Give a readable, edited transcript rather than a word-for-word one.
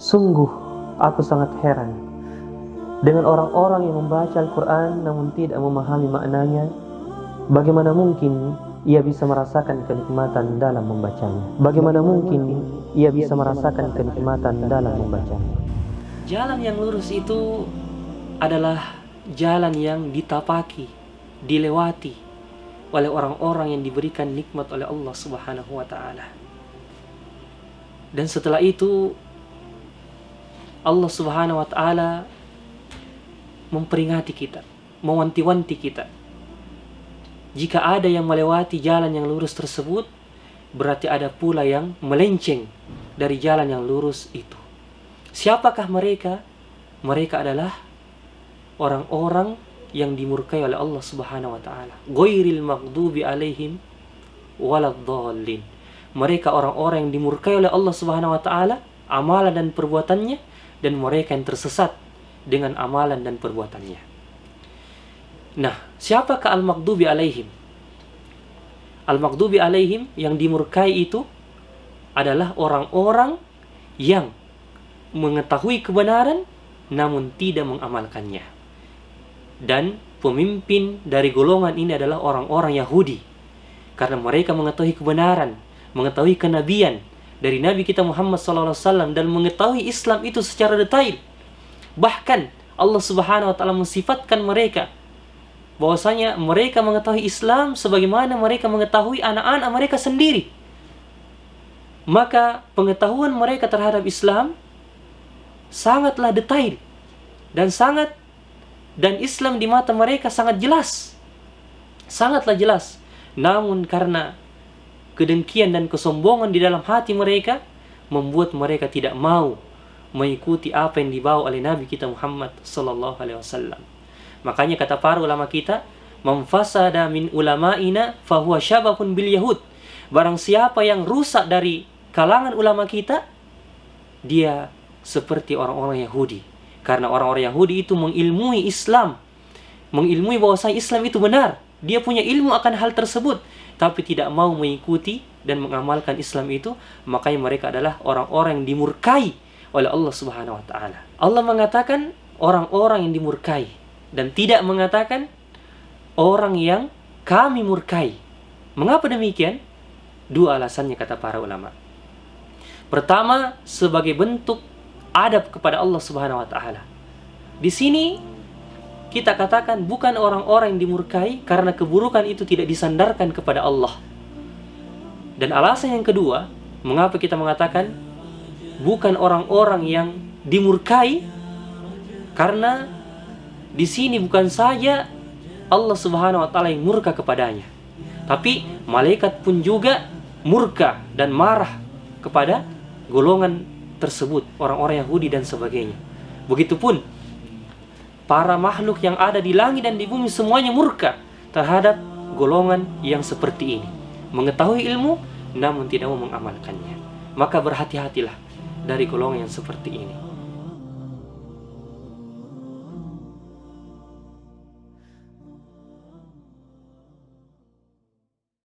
Sungguh, aku sangat heran dengan orang-orang yang membaca Al-Quran namun tidak memahami maknanya. Bagaimana mungkin ia bisa merasakan kenikmatan dalam membacanya? Bagaimana mungkin ia bisa merasakan kenikmatan dalam membacanya? Jalan yang lurus itu adalah jalan yang ditapaki, dilewati oleh orang-orang yang diberikan nikmat oleh Allah Subhanahu wa taala. Dan setelah itu Allah Subhanahu wa taala memperingati kita, mewanti-wanti kita. Jika ada yang melewati jalan yang lurus tersebut, berarti ada pula yang melenceng dari jalan yang lurus itu. Siapakah mereka? Mereka adalah orang-orang yang dimurkai oleh Allah Subhanahu wa taala. Ghairil maghdubi alaihim waladdallin. Mereka orang-orang yang dimurkai oleh Allah Subhanahu wa taala, amalan dan perbuatannya, dan mereka yang tersesat dengan amalan dan perbuatannya. Nah, siapakah al-maghdubi alaihim? Al-maghdubi alaihim, yang dimurkai itu adalah orang-orang yang mengetahui kebenaran namun tidak mengamalkannya. Dan pemimpin dari golongan ini adalah orang-orang Yahudi, karena mereka mengetahui kebenaran, mengetahui kenabian dari Nabi kita Muhammad SAW, dan mengetahui Islam itu secara detail. Bahkan Allah Subhanahu wa taala mensifatkan mereka bahwasanya mereka mengetahui Islam sebagaimana mereka mengetahui anak-anak mereka sendiri. Maka pengetahuan mereka terhadap Islam sangatlah detail dan Islam di mata mereka sangat jelas. Sangatlah jelas. Namun karena kedengkian dan kesombongan di dalam hati mereka membuat mereka tidak mau mengikuti apa yang dibawa oleh Nabi kita Muhammad sallallahu alaihi wasallam. Makanya kata para ulama kita, "Man fasada min ulama'ina fahuwa syabahun bil yahud." Barang siapa yang rusak dari kalangan ulama kita, dia seperti orang-orang Yahudi. Karena orang-orang Yahudi itu mengilmui Islam, mengilmui bahwasanya Islam itu benar. Dia punya ilmu akan hal tersebut, tapi tidak mau mengikuti dan mengamalkan Islam itu. Makanya mereka adalah orang-orang yang dimurkai oleh Allah Subhanahu wa taala. Allah mengatakan orang-orang yang dimurkai dan tidak mengatakan orang yang kami murkai. Mengapa demikian? Dua alasannya kata para ulama. Pertama, sebagai bentuk adab kepada Allah Subhanahu wa taala. Di sini kita katakan bukan orang-orang yang dimurkai karena keburukan itu tidak disandarkan kepada Allah. Dan alasan yang kedua, mengapa kita mengatakan bukan orang-orang yang dimurkai, karena di sini bukan saja Allah Subhanahu wa taala yang murka kepadanya, tapi malaikat pun juga murka dan marah kepada golongan tersebut, orang-orang Yahudi dan sebagainya. Begitupun para makhluk yang ada di langit dan di bumi semuanya murka terhadap golongan yang seperti ini, mengetahui ilmu namun tidak mau mengamalkannya. Maka berhati-hatilah dari golongan yang seperti ini.